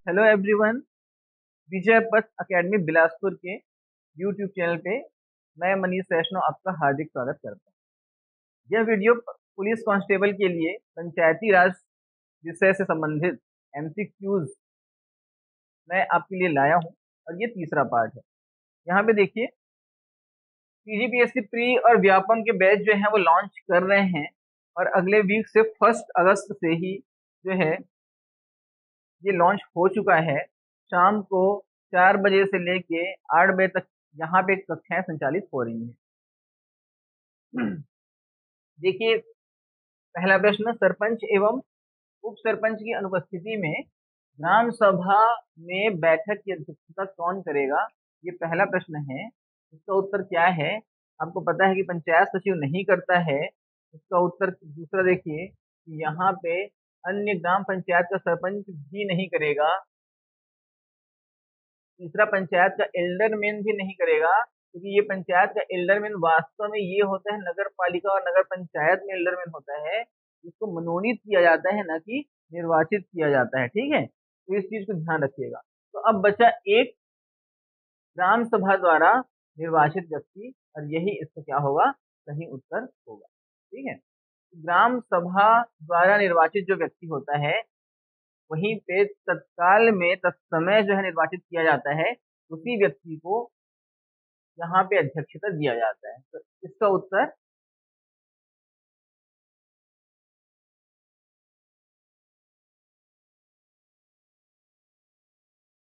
Hello everyone. विजय पथ academy Bilaspur के YouTube channel पे मैं मनीष वैष्णव आपका हार्दिक स्वागत करता हूँ। यह वीडियो पुलिस कांस्टेबल के लिए पंचायती राज विषय से संबंधित एमसीक्यूज मैं आपके लिए लाया हूँ और ये तीसरा पार्ट है। यहाँ पे देखिए, पीजीपीएससी प्री और व्यापम के बैच जो है वो लॉन्च कर रहे हैं और अगले वीक से 1 अगस्त से ही जो है ये लॉन्च हो चुका है। शाम को 4 बजे से लेके 8 बजे तक यहाँ पे कक्षाएं संचालित हो रही हैं। देखिए, पहला प्रश्न, सरपंच एवं उप सरपंच की अनुपस्थिति में ग्राम सभा में बैठक की अध्यक्षता कौन करेगा? ये पहला प्रश्न है। इसका उत्तर क्या है? आपको पता है कि पंचायत सचिव नहीं करता है। इसका उत्तर दूसरा देखिए कि यहाँ पे अन्य ग्राम पंचायत का सरपंच भी नहीं करेगा। तीसरा, पंचायत का एल्डरमैन भी नहीं करेगा, क्योंकि ये पंचायत का एल्डरमैन वास्तव में ये होता है नगर पालिका और नगर पंचायत में एल्डरमैन होता है, जिसको मनोनीत किया जाता है, न कि निर्वाचित किया जाता है। ठीक है, तो इस चीज को ध्यान रखिएगा। तो अब बचा एक ग्राम सभा द्वारा निर्वाचित व्यक्ति, और यही इसका क्या होगा? सही उत्तर होगा। ठीक है, ग्राम सभा द्वारा निर्वाचित जो व्यक्ति होता है वहीं पे तत्काल में तत्समय जो है निर्वाचित किया जाता है, उसी व्यक्ति को यहाँ पे अध्यक्षता दिया जाता है। तो इसका उत्तर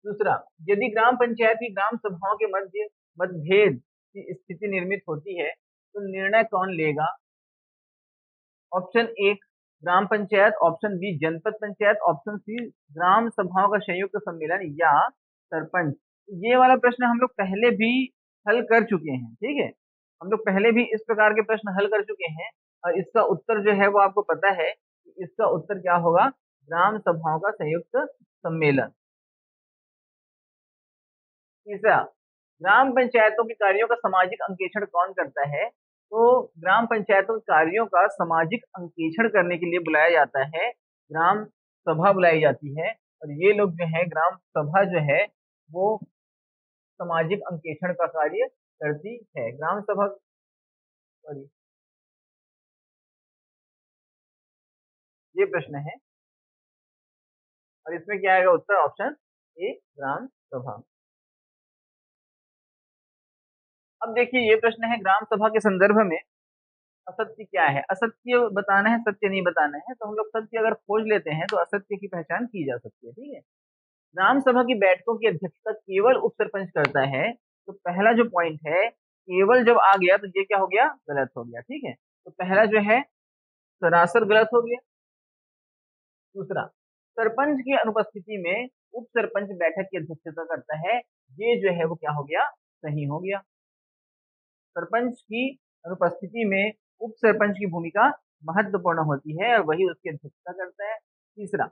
दूसरा, यदि ग्राम पंचायत की ग्राम सभाओं के मध्य मतभेद की स्थिति निर्मित होती है तो निर्णय कौन लेगा? ऑप्शन एक, ग्राम पंचायत। ऑप्शन बी, जनपद पंचायत। ऑप्शन सी, ग्राम सभाओं का संयुक्त सम्मेलन या सरपंच। ये वाला प्रश्न हम लोग पहले भी हल कर चुके हैं। ठीक है, हम लोग पहले भी इस प्रकार के प्रश्न हल कर चुके हैं और इसका उत्तर जो है वो आपको पता है कि इसका उत्तर क्या होगा? ग्राम सभाओं का संयुक्त सम्मेलन। तीसरा, ग्राम पंचायतों के कार्यों का सामाजिक अंकेक्षण कौन करता है? तो ग्राम पंचायतों के कार्यों का सामाजिक अंकेक्षण करने के लिए बुलाया जाता है, ग्राम सभा बुलाई जाती है। और ये लोग जो है, ग्राम सभा जो है वो सामाजिक अंकेक्षण का कार्य करती है। ग्राम सभा, सॉरी, ये प्रश्न है और इसमें क्या आएगा उत्तर? ऑप्शन ए, ग्राम सभा। अब देखिए, ये प्रश्न है ग्राम सभा के संदर्भ में असत्य क्या है? असत्य बताना है, सत्य नहीं बताना है। तो हम लोग सत्य अगर खोज लेते हैं तो असत्य की पहचान की जा सकती है। ठीक है, ग्राम सभा की बैठकों की अध्यक्षता केवल उप सरपंच करता है। तो पहला जो पॉइंट है, केवल जब आ गया तो ये क्या हो गया? गलत हो गया। ठीक है, तो पहला जो है सरासर गलत हो गया। दूसरा, सरपंच की अनुपस्थिति में उप सरपंच बैठक की अध्यक्षता करता है, ये जो है वो क्या हो गया? सही हो गया। सरपंच की अनुपस्थिति में उप सरपंच की भूमिका महत्वपूर्ण होती है और वही उसकी अध्यक्षता करता है। तीसरा,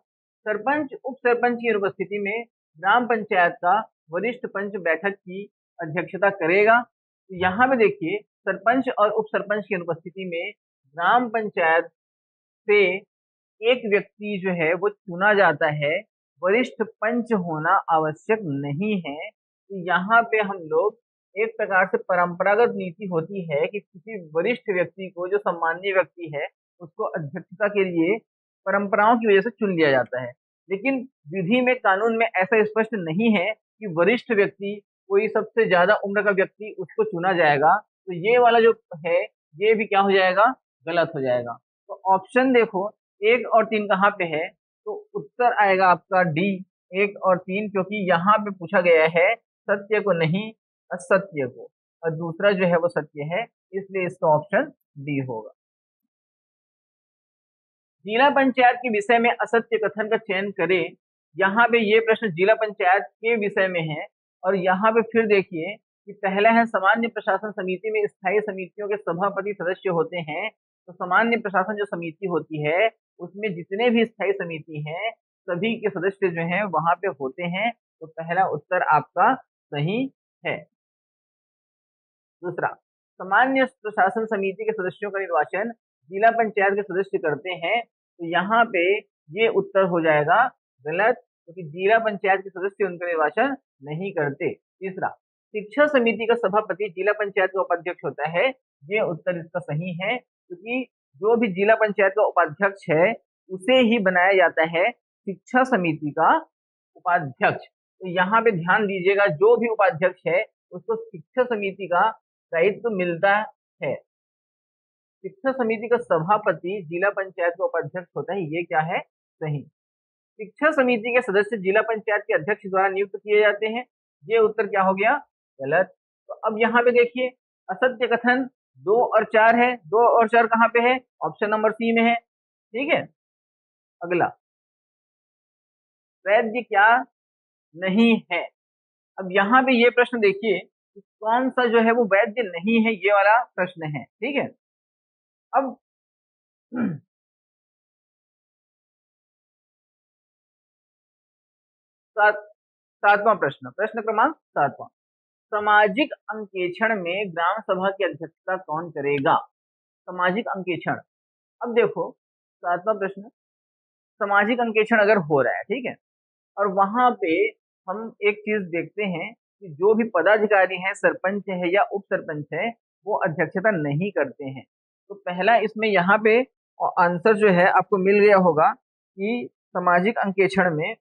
सरपंच उप सरपंच की अनुपस्थिति में ग्राम पंचायत का वरिष्ठ पंच बैठक की अध्यक्षता करेगा। तो यहाँ पे देखिए, सरपंच और उप सरपंच की अनुपस्थिति में ग्राम पंचायत से एक व्यक्ति जो है वो चुना जाता है, वरिष्ठ पंच होना आवश्यक नहीं है। तो यहाँ पे हम लोग, एक प्रकार से परंपरागत नीति होती है कि किसी वरिष्ठ व्यक्ति को, जो सम्मानीय व्यक्ति है, उसको अध्यक्षता के लिए परंपराओं की वजह से चुन लिया जाता है। लेकिन विधि में, कानून में ऐसा स्पष्ट नहीं है कि वरिष्ठ व्यक्ति, कोई सबसे ज्यादा उम्र का व्यक्ति, उसको चुना जाएगा। तो ये वाला जो है ये भी क्या हो जाएगा? गलत हो जाएगा। तो ऑप्शन देखो, 1 और 3 कहाँ पे है? तो उत्तर आएगा आपका डी, 1 और 3, क्योंकि यहाँ पे पूछा गया है सत्य को नहीं, असत्य को, और दूसरा जो है वो सत्य है, इसलिए इसका ऑप्शन डी होगा। जिला पंचायत के विषय में असत्य कथन का चयन करें। यहाँ पे ये प्रश्न जिला पंचायत के विषय में है और यहाँ पे फिर देखिए कि पहला है, सामान्य प्रशासन समिति में स्थायी समितियों के सभापति सदस्य होते हैं। तो सामान्य प्रशासन जो समिति होती है उसमें जितने भी स्थायी समिति हैं सभी के सदस्य जो हैं वहां पे होते हैं। तो पहला उत्तर आपका सही है। दूसरा, सामान्य प्रशासन समिति के सदस्यों का निर्वाचन जिला पंचायत के सदस्य करते हैं। तो यहाँ पे ये उत्तर हो जाएगा गलत, क्योंकि जिला पंचायत के सदस्य उनका निर्वाचन नहीं करते। तीसरा, शिक्षा समिति का सभापति जिला पंचायत का उपाध्यक्ष होता है। ये उत्तर इसका सही है, क्योंकि जो भी जिला पंचायत का उपाध्यक्ष है उसे ही बनाया जाता है शिक्षा समिति का उपाध्यक्ष। तो यहाँ पे ध्यान दीजिएगा, जो भी उपाध्यक्ष है उसको शिक्षा समिति का दायित्व मिलता है। शिक्षा समिति का सभापति जिला पंचायत का उपाध्यक्ष होता है, ये क्या है? सही। शिक्षा समिति के सदस्य जिला पंचायत के अध्यक्ष द्वारा नियुक्त किए जाते हैं। ये उत्तर क्या हो गया? गलत। तो अब यहाँ पे देखिए, असत्य कथन 2 और 4 है। 2 और 4 कहाँ पे है? ऑप्शन नंबर सी में है। ठीक है, अगला, वैद्य क्या नहीं है। अब यहाँ पे ये प्रश्न देखिए, कौन सा जो है वो वैद्य नहीं है, ये वाला प्रश्न है। ठीक है, अब सातवां प्रश्न, प्रश्न क्रमांक 7वां, सामाजिक अंकेक्षण में ग्राम सभा की अध्यक्षता कौन करेगा? सामाजिक अंकेक्षण, अब देखो 7वां प्रश्न, सामाजिक अंकेक्षण अगर हो रहा है, ठीक है, और वहां पे हम एक चीज देखते हैं कि जो भी पदाधिकारी हैं, सरपंच है या उप सरपंच है, वो अध्यक्षता नहीं करते हैं। तो पहला इसमें यहाँ पे आंसर जो है आपको मिल गया होगा कि सामाजिक अंकेक्षण में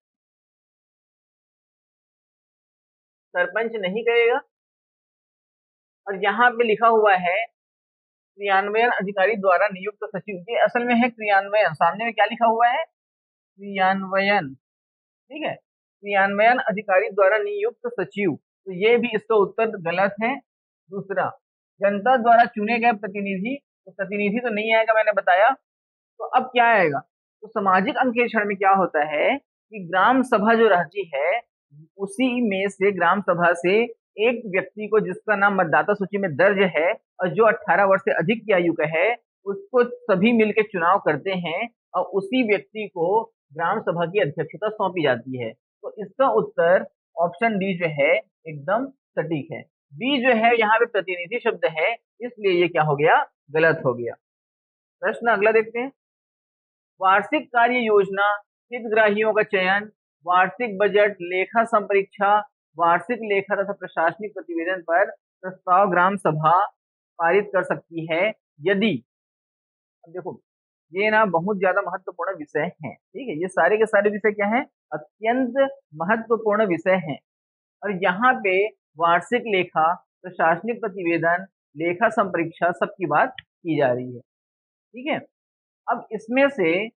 सरपंच नहीं करेगा। और यहाँ पे लिखा हुआ है क्रियान्वयन अधिकारी द्वारा नियुक्त सचिव, ये असल में है क्रियान्वयन, सामने में क्या लिखा हुआ है? क्रियान्वयन। ठीक है, क्रियान्वयन अधिकारी द्वारा नियुक्त सचिव, तो ये भी इसका उत्तर गलत है। दूसरा, जनता द्वारा चुने गए प्रतिनिधि, तो प्रतिनिधि तो नहीं आएगा, मैंने बताया। तो अब क्या आएगा? तो सामाजिक अंकेक्षण में क्या होता है कि ग्राम सभा जो रहती है, उसी में से ग्राम सभा से एक व्यक्ति को, जिसका नाम मतदाता सूची में दर्ज है और जो 18 वर्ष से अधिक की आयु का है, उसको सभी मिलकर चुनाव करते हैं और उसी व्यक्ति को ग्राम सभा की अध्यक्षता सौंपी जाती है। तो इसका उत्तर ऑप्शन डी जो है एकदम सटीक है। बी जो है यहाँ पे प्रतिनिधि शब्द है, इसलिए ये क्या हो गया? गलत हो गया। प्रश्न अगला देखते हैं, वार्षिक कार्य योजना, हितग्राहियों का चयन, वार्षिक बजट, लेखा संपरीक्षा, वार्षिक लेखा तथा प्रशासनिक प्रतिवेदन पर प्रस्ताव ग्राम सभा पारित कर सकती है यदि, अब देखो ये ना बहुत ज्यादा महत्वपूर्ण विषय हैं। ठीक है, ये सारे के सारे विषय क्या हैं? अत्यंत महत्वपूर्ण विषय हैं। और यहाँ पे वार्षिक लेखा, प्रशासनिक प्रतिवेदन, लेखा संपरीक्षा, सबकी बात की जा रही है। ठीक है, अब इसमें से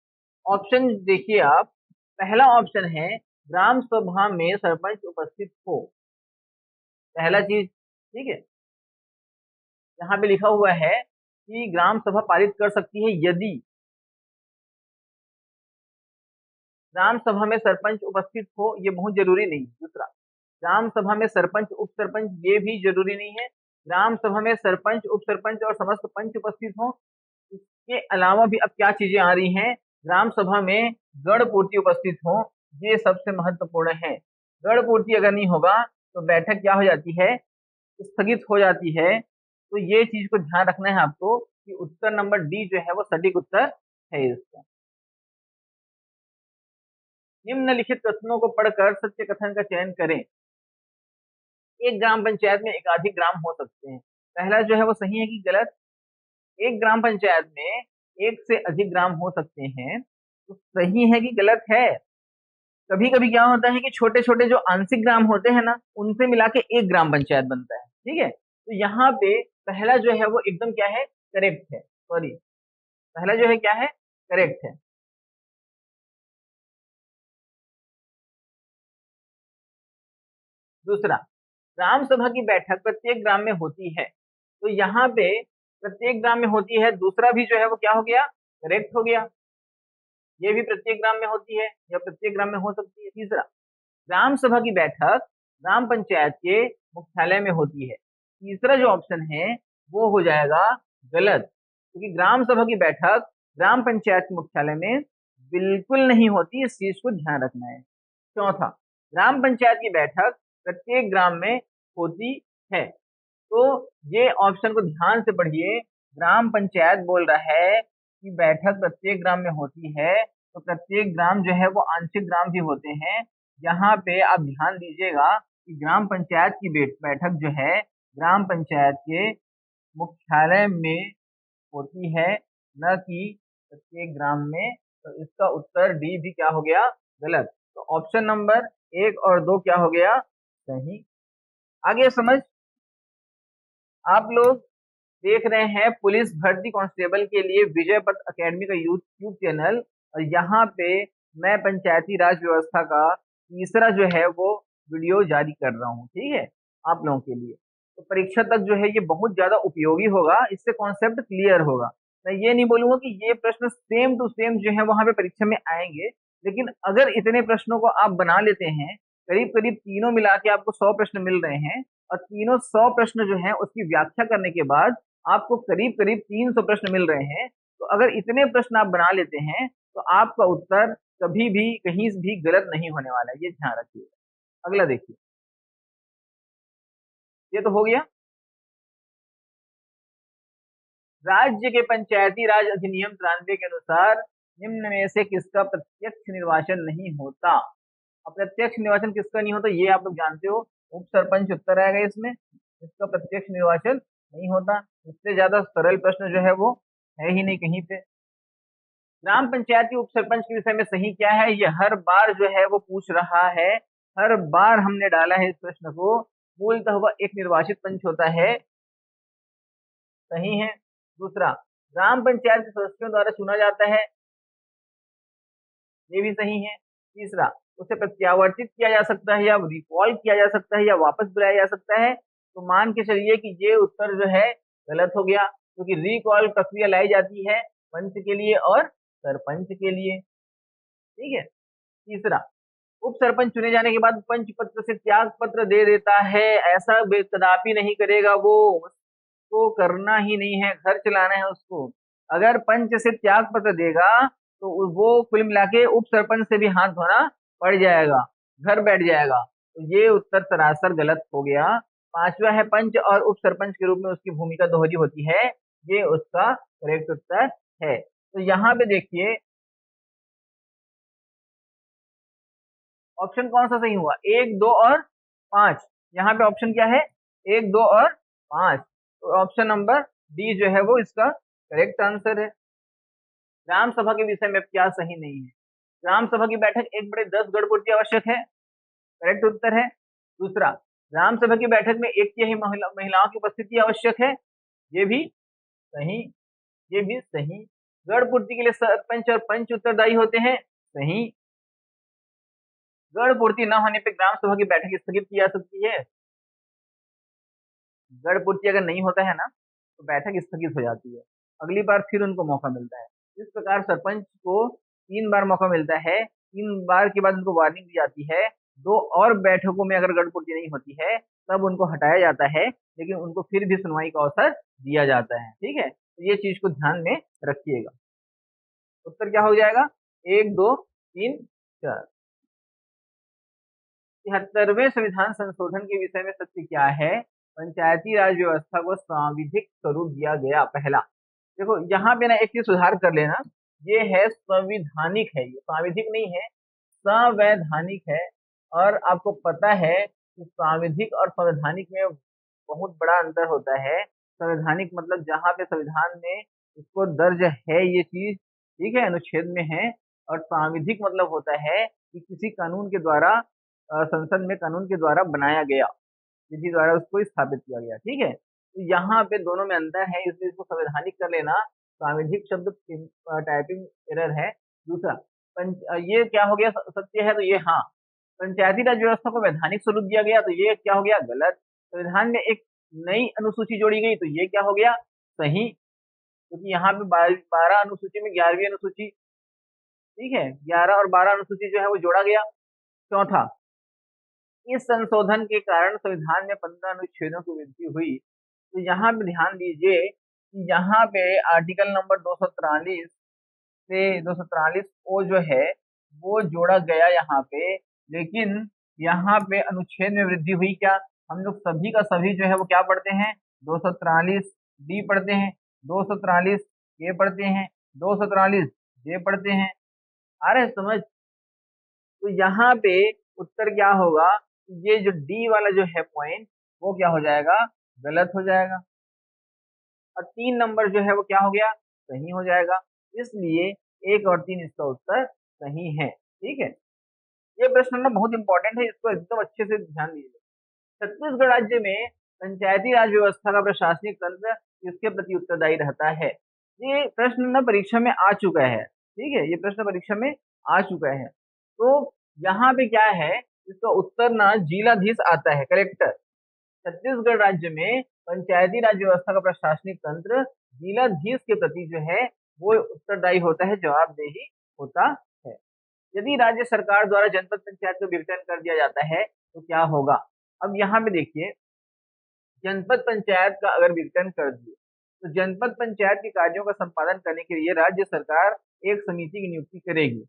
ऑप्शन देखिए आप, पहला ऑप्शन है ग्राम सभा में सरपंच उपस्थित हो, पहला चीज। ठीक है, यहाँ पे लिखा हुआ है कि ग्राम सभा पारित कर सकती है यदि ग्राम सभा में सरपंच उपस्थित हो, ये बहुत जरूरी नहीं। दूसरा, ग्राम सभा में सरपंच उप सरपंच, ये भी जरूरी नहीं है। ग्राम सभा में सरपंच उप सरपंच और समस्त पंच उपस्थित हो। इसके अलावा भी अब क्या चीजें आ रही हैं? ग्राम सभा में गण पूर्ति उपस्थित हो, ये सबसे महत्वपूर्ण है। गण पूर्ति अगर नहीं होगा तो बैठक क्या हो जाती है? स्थगित हो जाती है। तो ये चीज को ध्यान रखना है आपको कि उत्तर नंबर डी जो है वो सटीक उत्तर है इसका। निम्नलिखित कथनों को पढ़कर सत्य कथन का चयन करें। एक ग्राम पंचायत में एकाधिक ग्राम हो सकते हैं, पहला जो है वो सही है कि गलत? एक ग्राम पंचायत में एक से अधिक ग्राम हो सकते हैं, तो सही है कि गलत है? कभी कभी क्या होता है कि छोटे छोटे जो आंशिक ग्राम होते हैं ना, उनसे मिला के एक ग्राम पंचायत बनता है। ठीक है, तो यहाँ पे पहला जो है वो एकदम क्या है? करेक्ट है। सॉरी, पहला जो है क्या है? करेक्ट है। दूसरा, ग्राम सभा की बैठक प्रत्येक ग्राम में होती है, तो यहाँ पे प्रत्येक ग्राम में होती है, दूसरा भी जो है वो क्या हो गया? करेक्ट हो गया। ये भी प्रत्येक ग्राम में होती है या प्रत्येक ग्राम में हो सकती है। तीसरा, ग्राम सभा की बैठक ग्राम पंचायत के मुख्यालय में होती है, तीसरा जो ऑप्शन है वो हो जाएगा गलत, क्योंकि ग्राम सभा की बैठक ग्राम पंचायत के मुख्यालय में बिल्कुल नहीं होती, इस चीज को ध्यान रखना है। चौथा, ग्राम पंचायत की बैठक प्रत्येक ग्राम में होती है, तो ये ऑप्शन को ध्यान से पढ़िए। ग्राम पंचायत बोल रहा है कि बैठक प्रत्येक ग्राम में होती है, तो प्रत्येक ग्राम जो है वो आंशिक ग्राम भी होते हैं, यहाँ पे आप ध्यान दीजिएगा कि ग्राम पंचायत की बैठक जो है ग्राम पंचायत के मुख्यालय में होती है, न कि प्रत्येक ग्राम में। तो इसका उत्तर डी भी क्या हो गया, गलत। तो ऑप्शन नंबर 1 और 2 क्या हो गया, सही। आगे समझ, आप लोग देख रहे हैं पुलिस भर्ती कांस्टेबल के लिए विजय पथ अकेडमी का यूट्यूब चैनल, और यहाँ पे मैं पंचायती राज व्यवस्था का तीसरा जो है वो वीडियो जारी कर रहा हूँ, ठीक है, आप लोगों के लिए। तो परीक्षा तक जो है ये बहुत ज्यादा उपयोगी होगा, इससे कॉन्सेप्ट क्लियर होगा। मैं ये नहीं बोलूंगा कि ये प्रश्न सेम टू सेम जो है वहां पे परीक्षा में आएंगे, लेकिन अगर इतने प्रश्नों को आप बना लेते हैं, करीब करीब तीनों मिला के आपको 100 प्रश्न मिल रहे हैं, और तीनों 100 प्रश्न जो है उसकी व्याख्या करने के बाद आपको करीब करीब 300 प्रश्न मिल रहे हैं। तो अगर इतने प्रश्न आप बना लेते हैं तो आपका उत्तर कभी भी कहीं भी गलत नहीं होने वाला है, ये ध्यान रखिएगा। अगला देखिए, ये तो हो गया। राज्य के पंचायती राज अधिनियम 93 के अनुसार निम्न में से किसका प्रत्यक्ष निर्वाचन नहीं होता। अप्रत्यक्ष निर्वाचन किसका नहीं होता, ये आप लोग जानते हो, उप सरपंच उत्तर आएगा इसमें। इसका प्रत्यक्ष निर्वाचन नहीं होता, इससे ज्यादा सरल प्रश्न जो है वो है ही नहीं कहीं पे। ग्राम पंचायती उप सरपंच के विषय में सही क्या है, ये हर बार जो है वो पूछ रहा है, हर बार हमने डाला है इस प्रश्न को। मूलतः वह एक निर्वाचित पंच होता है, सही है। दूसरा, ग्राम पंचायत के सदस्यों द्वारा चुना जाता है, ये भी सही है। तीसरा, उसे प्रत्यावर्तित किया जा सकता है या रिकॉल किया जा सकता है या वापस बुलाया जा सकता है। तो मान के चलिए कि ये उत्तर जो है गलत हो गया, क्योंकि रिकॉल प्रक्रिया लाई जाती है पंच के लिए और सरपंच के लिए, ठीक है। तीसरा, उप सरपंच चुने जाने के बाद पंच पत्र से त्याग पत्र दे देता है, ऐसा कदापि नहीं करेगा वो, उसको करना ही नहीं है, घर चलाना है उसको। अगर पंच से त्याग पत्र देगा तो वो कुल मिला के उप सरपंच से भी हाथ धोना पड़ जाएगा, घर बैठ जाएगा। तो ये उत्तर सरासर गलत हो गया। पांचवा है, पंच और उप सरपंच के रूप में उसकी भूमिका दोहरी होती है, ये उसका करेक्ट उत्तर है। तो यहाँ पे देखिए ऑप्शन कौन सा सही हुआ, 1, 2 और 5। यहाँ पे ऑप्शन क्या है, 1, 2 और 5। तो ऑप्शन नंबर डी जो है वो इसका करेक्ट आंसर है। ग्राम सभा के विषय में क्या सही नहीं है, ग्राम सभा की बैठक एक बड़े 10 गढ़पूर्ति आवश्यक है, करेक्ट उत्तर है। दूसरा, ग्राम सभा की बैठक में एक तिहाई महिलाओं की उपस्थिति आवश्यक है, ये भी सही, ये भी सही। गढ़पूर्ति के लिए सरपंच और पंच उत्तरदायी होते हैं, सही। गढ़ पूर्ति न होने पर ग्राम सभा की बैठक स्थगित की जा सकती है, गढ़ पूर्ति अगर नहीं होता है ना तो बैठक स्थगित हो जाती है, अगली बार फिर उनको मौका मिलता है। इस प्रकार सरपंच को 3 बार मौका मिलता है, 3 बार के बाद उनको वार्निंग दी जाती है। 2 और बैठकों में अगर गढ़ पूर्ति नहीं होती है तब उनको हटाया जाता है, लेकिन उनको फिर भी सुनवाई का अवसर दिया जाता है, ठीक है। तो ये चीज को ध्यान में रखिएगा। उत्तर क्या हो जाएगा, 1, 2, 3, 4। 73वें संविधान संशोधन के विषय में सत्य क्या है। पंचायती राज व्यवस्था को सांविधिक स्वरूप दिया गया। पहला, देखो यहाँ पे ना एक चीज सुधार कर लेना, ये है संविधानिक है, ये सांविधिक नहीं है, संवैधानिक है। और आपको पता है कि सांविधिक और संवैधानिक में बहुत बड़ा अंतर होता है। संवैधानिक मतलब जहाँ पे संविधान में इसको दर्ज है ये चीज, ठीक है, अनुच्छेद में है। और सांविधिक मतलब होता है कि किसी कानून के द्वारा संसद में कानून के द्वारा बनाया गया, विधि द्वारा उसको स्थापित किया गया, ठीक है। तो यहाँ पे दोनों में अंतर है, इसलिए इसको संवैधानिक कर लेना। सांविधिक शब्द टाइपिंग एरर है। दूसरा, ये क्या हो गया, सत्य है तो ये हाँ। पंचायती राज व्यवस्था को वैधानिक स्वरूप दिया गया तो ये क्या हो गया, गलत। संविधान में एक नई अनुसूची जोड़ी गई तो ये क्या हो गया, सही, क्योंकि यहाँ पे 12 अनुसूची में 11वीं अनुसूची, ठीक है, 11 और 12 अनुसूची जो है वो जोड़ा गया। चौथा, इस संशोधन के कारण संविधान में 15 अनुच्छेदों की वृद्धि हुई। तो यहाँ पे ध्यान दीजिए कि यहाँ पे आर्टिकल नंबर 243 से 243 ओ जो है वो जोड़ा गया यहाँ पे, लेकिन यहाँ पे अनुच्छेद में वृद्धि हुई क्या, हम लोग सभी का सभी जो है वो क्या पढ़ते हैं, 243 डी पढ़ते हैं, 243 ए पढ़ते हैं, 243 जे पढ़ते हैं। आ रहे समझ। तो यहाँ पे उत्तर क्या होगा, ये जो डी वाला जो है पॉइंट वो क्या हो जाएगा, गलत हो जाएगा, और 3 नंबर जो है वो क्या हो गया, सही हो जाएगा। इसलिए 1 और 3 इसका उत्तर सही है। ठीक है, ये प्रश्न ना बहुत इंपॉर्टेंट है, इसको एकदम अच्छे से ध्यान दीजिए। छत्तीसगढ़ राज्य में पंचायती राज व्यवस्था का प्रशासनिक तंत्र किसके प्रति उत्तरदायी रहता है। ये प्रश्न ना परीक्षा में आ चुका है। ठीक है, ये प्रश्न परीक्षा में आ चुका है। तो यहाँ पे क्या है, इसका उत्तर ना जिलाधीश आता है, कलेक्टर। छत्तीसगढ़ राज्य में पंचायती राज व्यवस्था का प्रशासनिक तंत्र जिलाधीश के प्रति जो है वो उत्तरदायी होता है, जवाबदेही होता है। यदि राज्य सरकार द्वारा जनपद पंचायत को विघटन कर दिया जाता है तो क्या होगा। अब यहाँ पे देखिए, जनपद पंचायत का अगर विघटन कर दिए तो जनपद पंचायत के कार्यों का संपादन करने के लिए राज्य सरकार एक समिति की नियुक्ति करेगी।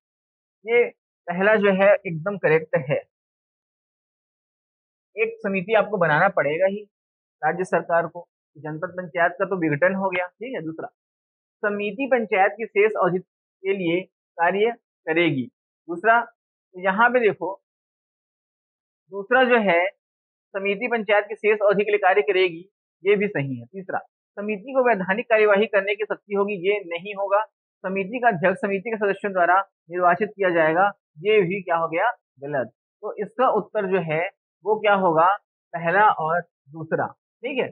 ये पहला जो है एकदम करेक्ट है, एक समिति आपको बनाना पड़ेगा ही राज्य सरकार को। जनपद पंचायत का तो विघटन हो गया। ठीक है, दूसरा, समिति पंचायत की शेष अवधि के लिए कार्य करेगी। दूसरा, तो यहाँ पे देखो, दूसरा जो है समिति पंचायत की शेष अवधि के लिए कार्य करेगी, ये भी सही है। तीसरा, समिति को वैधानिक कार्यवाही करने की शक्ति होगी, ये नहीं होगा। समिति का अध्यक्ष समिति के सदस्यों द्वारा निर्वाचित किया जाएगा, ये भी क्या हो गया, गलत। तो इसका उत्तर जो है वो क्या होगा, पहला और दूसरा। ठीक है,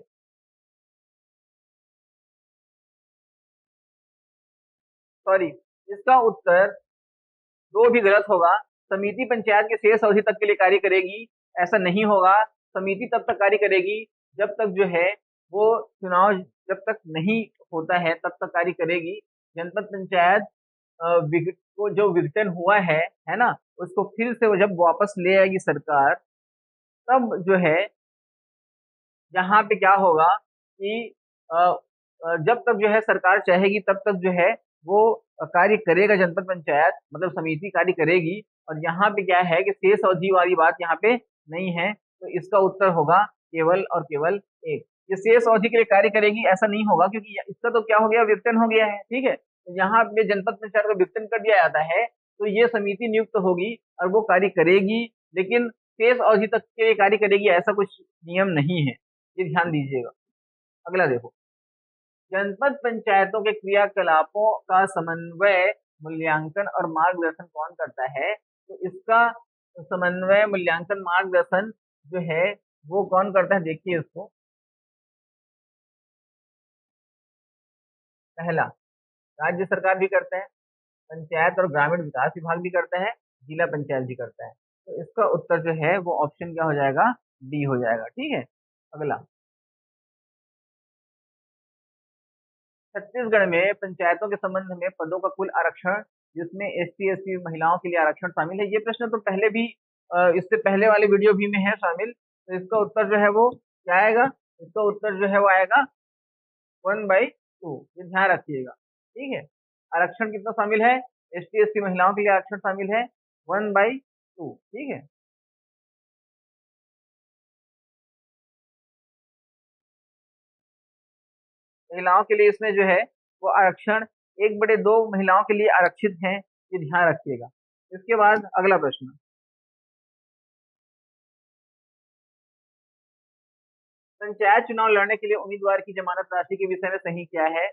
सॉरी, इसका उत्तर दो भी गलत होगा। समिति पंचायत के शेष अवधि तक के लिए कार्य करेगी, ऐसा नहीं होगा। समिति तब तक कार्य करेगी जब तक जो है वो चुनाव जब तक नहीं होता है तब तक कार्य करेगी। जनपद पंचायत को जो विघटन हुआ है ना, उसको फिर से वो जब वापस ले आएगी सरकार, तब जो है यहाँ पे क्या होगा कि जब तक जो है सरकार चाहेगी तब तक जो है वो कार्य करेगा, जनपद पंचायत मतलब समिति कार्य करेगी। और यहाँ पे क्या है कि शेष अवधि वाली बात यहाँ पे नहीं है, तो इसका उत्तर होगा केवल और केवल एक। ये शेष अवधि के लिए कार्य करेगी ऐसा नहीं होगा, क्योंकि इसका तो क्या हो गया, विघटन हो गया है। ठीक है, तो यहाँ पे जनपद पंचायत को विघटन कर दिया जाता है तो ये समिति नियुक्त होगी और वो कार्य करेगी, लेकिन शेष अवधि तक के लिए कार्य करेगी ऐसा कुछ नियम नहीं है, ये ध्यान दीजिएगा। अगला देखो, जनपद पंचायतों के क्रियाकलापों का समन्वय, मूल्यांकन और मार्गदर्शन कौन करता है। तो इसका समन्वय, मूल्यांकन, मार्गदर्शन जो है वो कौन करता है, देखिए इसको। पहला, राज्य सरकार भी करता है, पंचायत और ग्रामीण विकास विभाग भी करता है, जिला पंचायत भी करता है। तो इसका उत्तर जो है वो ऑप्शन क्या हो जाएगा, डी हो जाएगा। ठीक है, अगला, छत्तीसगढ़ में पंचायतों के संबंध में पदों का कुल आरक्षण, जिसमें एसटी एससी महिलाओं के लिए आरक्षण शामिल है। ये प्रश्न तो पहले भी इससे पहले वाले वीडियो भी में है शामिल। तो इसका उत्तर जो है वो क्या आएगा, इसका उत्तर जो है वो आएगा 1/2। ये ध्यान रखिएगा। ठीक है, आरक्षण कितना शामिल है, एसटी एससी महिलाओं के लिए आरक्षण शामिल है 1/2। ठीक है, महिलाओं के लिए इसमें जो है वो आरक्षण 1/2 महिलाओं के लिए आरक्षित है, ये ध्यान रखिएगा। इसके बाद अगला प्रश्न, पंचायत चुनाव लड़ने के लिए उम्मीदवार की जमानत राशि के विषय में सही क्या है।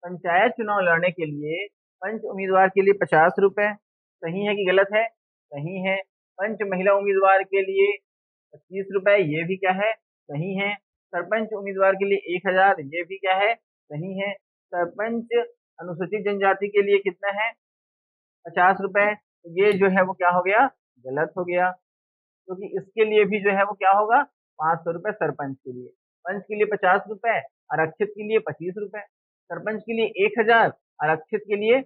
पंचायत चुनाव लड़ने के लिए पंच उम्मीदवार के लिए 50 रुपए, सही है कि गलत है, सही है। पंच महिला उम्मीदवार के लिए 25 रुपए, ये भी क्या है, सही है। सरपंच उम्मीदवार के लिए 1000, ये भी क्या है, सही है। सरपंच अनुसूचित जनजाति के लिए कितना है, 50 रुपए, तो ये जो है वो क्या हो गया, गलत हो गया, क्योंकि इसके लिए भी जो है वो क्या होगा, 500 रुपए सरपंच के लिए। पंच के लिए 50 रुपए, आरक्षित के लिए 25 रुपए। सरपंच के लिए 1000, आरक्षित के लिए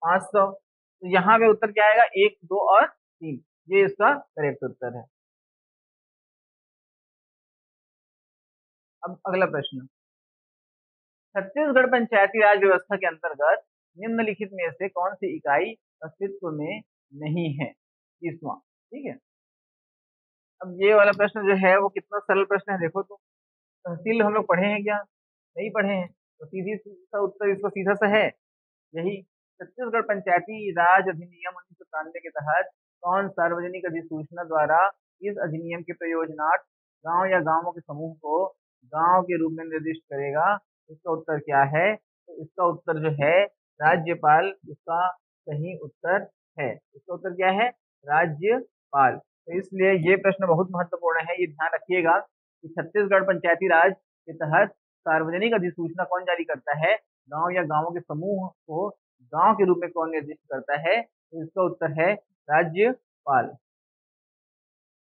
500। तो यहाँ पे उत्तर क्या आएगा, 1, 2 और 3, ये इसका करेक्ट उत्तर है। अब अगला प्रश्न, छत्तीसगढ़ पंचायती राज व्यवस्था के अंतर्गत निम्नलिखित में से कौन सी इकाई अस्तित्व में नहीं है। 30वां। ठीक है, अब ये वाला प्रश्न जो है वो कितना सरल प्रश्न है, देखो तो। तहसील हम लोग पढ़े हैं क्या, नहीं पढ़े हैं, तो सीधी सा उत्तर इसका सीधा सा है यही। छत्तीसगढ़ पंचायती राज अधिनियम 1997 के तहत कौन सार्वजनिक अधिसूचना द्वारा इस अधिनियम के प्रयोजनार्थ गांव या गांवों के समूह को गांव के रूप में निर्दिष्ट करेगा? इसका उत्तर क्या है? तो इसका उत्तर जो है राज्यपाल, इसका सही उत्तर है। इसका उत्तर क्या है? राज्यपाल। तो इसलिए ये प्रश्न बहुत महत्वपूर्ण है, ये ध्यान रखिएगा कि छत्तीसगढ़ पंचायती राज के तहत सार्वजनिक अधिसूचना कौन जारी करता है? गांव या गांवों के समूह को गांव के रूप में कौन निर्दिष्ट करता है? तो इसका उत्तर है राज्यपाल।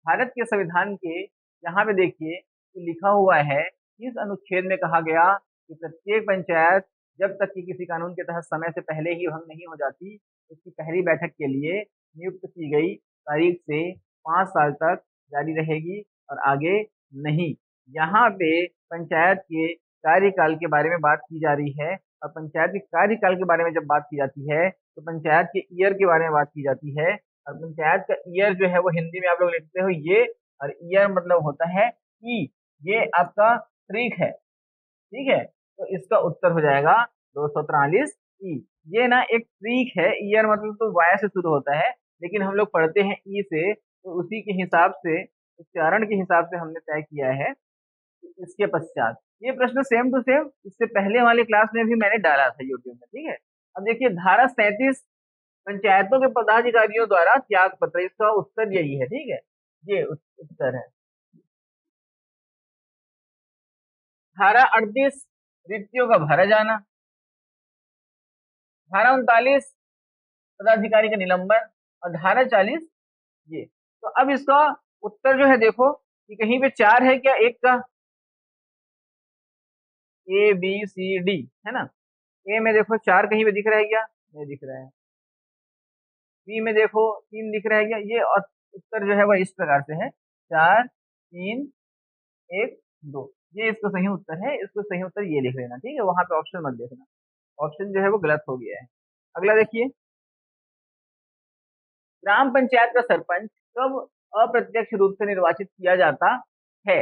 भारत के संविधान के यहाँ पे देखिए कि लिखा हुआ है, इस अनुच्छेद में कहा गया कि प्रत्येक पंचायत जब तक कि किसी कानून के तहत समय से पहले ही भंग नहीं हो जाती, उसकी पहली बैठक के लिए नियुक्त की गई तारीख से 5 साल तक जारी रहेगी और आगे नहीं। यहाँ पे पंचायत के कार्यकाल के बारे में बात की जा रही है, और पंचायत के कार्यकाल के बारे में जब बात की जाती है तो पंचायत के ईयर के बारे में बात की जाती है। और पंचायत का ईयर जो है वो हिंदी में आप लोग लिखते हो ये, और ईयर मतलब होता है ई, ये आपका ट्रीक है, ठीक है। तो इसका उत्तर हो जाएगा 243 ई। ये ना एक ट्रीक है, ईयर मतलब तो वाया से शुरू होता है, लेकिन हम लोग पढ़ते हैं ई से, तो उसी के हिसाब से, उच्चारण के हिसाब से हमने तय किया है। इसके पश्चात ये प्रश्न सेम टू सेम इससे पहले वाले क्लास में भी मैंने डाला था यूट्यूब में, ठीक है। अब देखिए धारा 37 पंचायतों के पदाधिकारियों द्वारा त्याग पत्र, इसका उत्तर यही है, ठीक है। ये उत्तर है। धारा 38 रिक्तियों का भरा जाना। धारा 39 पदाधिकारी का निलंबन। और धारा 40 ये। तो अब इसका उत्तर जो है देखो कि कहीं पे 4 है क्या, एक का ए बी सी डी है ना। ए में देखो 4 कहीं पे दिख रहा है क्या? नहीं दिख रहा है। बी में देखो 3 दिख रहा है क्या? ये उत्तर जो है वह इस प्रकार से है, 4 3 1 2। ये इसका सही उत्तर है, इसको सही उत्तर ये लिख लेना, ठीक है। वहां पे ऑप्शन मत देखना, ऑप्शन जो है वो गलत हो गया है। अगला देखिए, ग्राम पंचायत का सरपंच कब अप्रत्यक्ष रूप से निर्वाचित किया जाता है?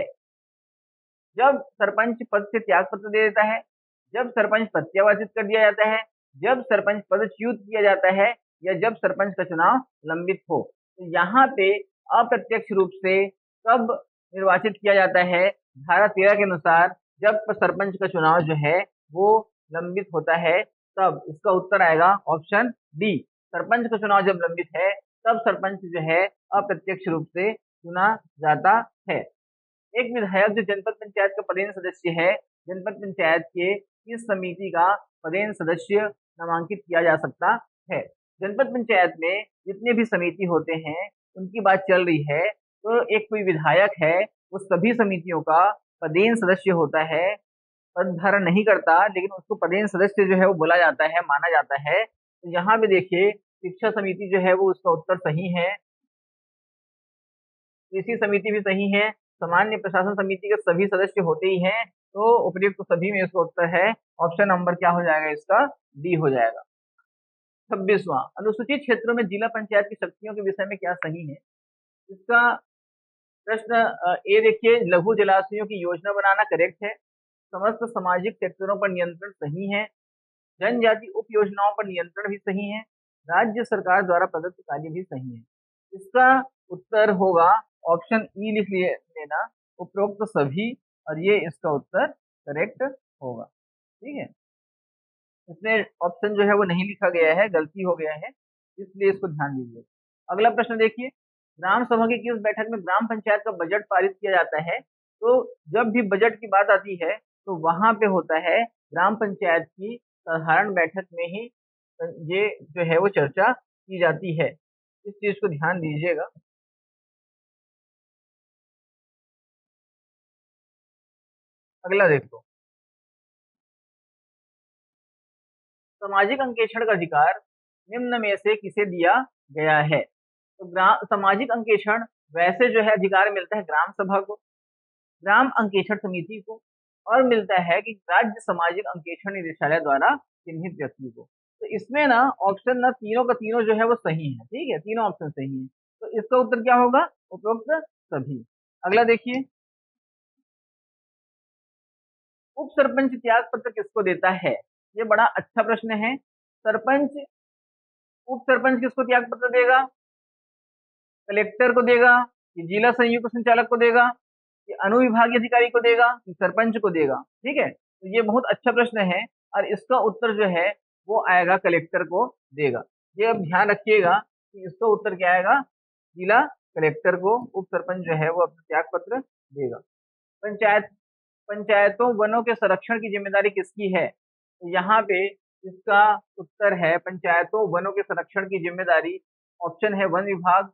जब सरपंच पद से त्याग पत्र दे देता है, जब सरपंच प्रत्यावर्तित कर दिया जाता है, जब सरपंच पदच्युत किया जाता है, या जब सरपंच का चुनाव लंबित हो। तो यहाँ पे अप्रत्यक्ष रूप से कब निर्वाचित किया जाता है? धारा 13 के अनुसार जब सरपंच का चुनाव जो है वो लंबित होता है, तब इसका उत्तर आएगा ऑप्शन डी। सरपंच का चुनाव जब लंबित है तब सरपंच जो है अप्रत्यक्ष रूप से चुना जाता है। एक विधायक जो जनपद पंचायत का पदेन सदस्य है, जनपद पंचायत के इस समिति का पदेन सदस्य नामांकित किया जा सकता है। जनपद पंचायत में जितने भी समिति होते हैं उनकी बात चल रही है, तो एक कोई विधायक है वो सभी समितियों का पदेन सदस्य होता है, पद धारण नहीं करता, लेकिन उसको पदेन सदस्य जो है वो बोला जाता है, माना जाता है। तो यहाँ पे देखिए शिक्षा समिति जो है वो उसका उत्तर सही है, कृषि समिति भी सही है, सामान्य प्रशासन समिति के सभी सदस्य होते ही हैं, तो उपयुक्त सभी में इसका उत्तर है ऑप्शन नंबर क्या हो जाएगा, इसका डी हो जाएगा। 26वां, अनुसूचित क्षेत्रों में जिला पंचायत की शक्तियों के विषय में क्या सही है? इसका प्रश्न ए देखिए, लघु जलाशयों की योजना बनाना करेक्ट है, समस्त सामाजिक सेक्टरों पर नियंत्रण सही है, जनजाति उप योजनाओं पर नियंत्रण भी सही है, राज्य सरकार द्वारा प्रदत्त कार्य भी सही है। इसका उत्तर होगा ऑप्शन ई, लिख लेना, उपरोक्त सभी, और ये इसका उत्तर करेक्ट होगा, ठीक है। इसमें ऑप्शन जो है वो नहीं लिखा गया है, गलती हो गया है, इसलिए इसको ध्यान दीजिए। अगला प्रश्न देखिए, ग्राम सभा की किस बैठक में ग्राम पंचायत का बजट पारित किया जाता है? तो जब भी बजट की बात आती है तो वहां पे होता है ग्राम पंचायत की साधारण बैठक में ही ये जो है वो चर्चा की जाती है, इस चीज को ध्यान दीजिएगा। अगला देखो, सामाजिक अंकेक्षण का अधिकार निम्न में से किसे दिया गया है? तो ग्राम सामाजिक अंकेक्षण वैसे जो है अधिकार मिलता है ग्राम सभा को, ग्राम अंकेक्षण समिति को, और मिलता है कि राज्य सामाजिक अंकेक्षण निदेशालय द्वारा चिन्हित व्यक्ति को। तो इसमें ना ऑप्शन ना तीनों का तीनों जो है वो सही है, ठीक है, तीनों ऑप्शन सही है। तो इसका उत्तर क्या होगा? उपरोक्त सभी। अगला देखिए, उप सरपंच त्याग पत्र किसको देता है? ये बड़ा अच्छा प्रश्न है। सरपंच, उप सरपंच किसको त्याग पत्र देगा? कलेक्टर को देगा, कि जिला संयुक्त संचालक को देगा, कि अनुविभागीय अधिकारी को देगा, कि सरपंच को देगा। ठीक है, तो ये बहुत अच्छा प्रश्न है और इसका उत्तर जो है वो आएगा कलेक्टर को देगा। ये अब ध्यान रखिएगा कि इसका उत्तर क्या आएगा, जिला कलेक्टर को उप सरपंच जो है वो अपना त्याग पत्र देगा। पंचायत पंचायतों वनों के संरक्षण की जिम्मेदारी किसकी है? तो यहाँ पे इसका उत्तर है पंचायतों वनों के संरक्षण की जिम्मेदारी, ऑप्शन है वन विभाग,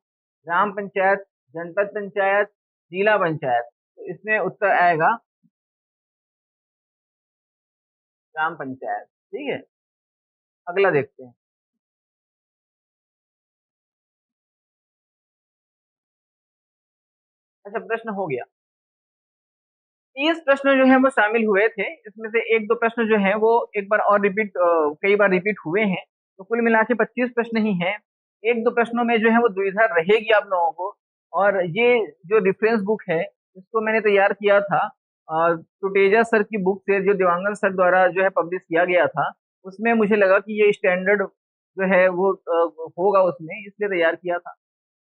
ग्राम पंचायत, जनपद पंचायत, जिला पंचायत। तो इसमें उत्तर आएगा ग्राम पंचायत। ठीक है, अगला देखते हैं। अच्छा, प्रश्न हो गया। 30 प्रश्न जो है वो शामिल हुए थे, इसमें से एक दो प्रश्न जो है वो एक बार और रिपीट, कई बार रिपीट हुए हैं, तो कुल मिला के 25 प्रश्न ही हैं। एक दो प्रश्नों में जो है वो दुविधा रहेगी आप लोगों को। और ये जो रेफरेंस बुक है इसको मैंने तैयार किया था टुटेजा सर की बुक से, जो देवांगन सर द्वारा जो है पब्लिश किया गया था। उसमें मुझे लगा कि ये स्टैंडर्ड जो है वो होगा उसमें, इसलिए तैयार किया था।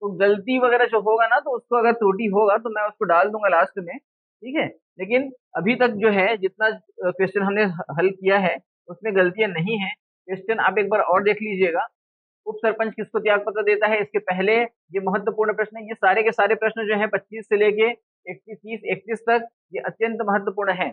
तो गलती वगैरह जो होगा ना, तो उसको अगर त्रुटि होगा तो मैं उसको डाल दूंगा लास्ट में। ठीक है, लेकिन अभी तक जो है जितना क्वेश्चन हमने हल किया है उसमें गलतियां नहीं है। क्वेश्चन आप एक बार और देख लीजिएगा। उप सरपंच किसको त्याग पत्र देता है, इसके पहले ये महत्वपूर्ण प्रश्न है। ये सारे के सारे प्रश्न जो है 25 से लेके 31 30 31 तक ये अत्यंत महत्वपूर्ण है।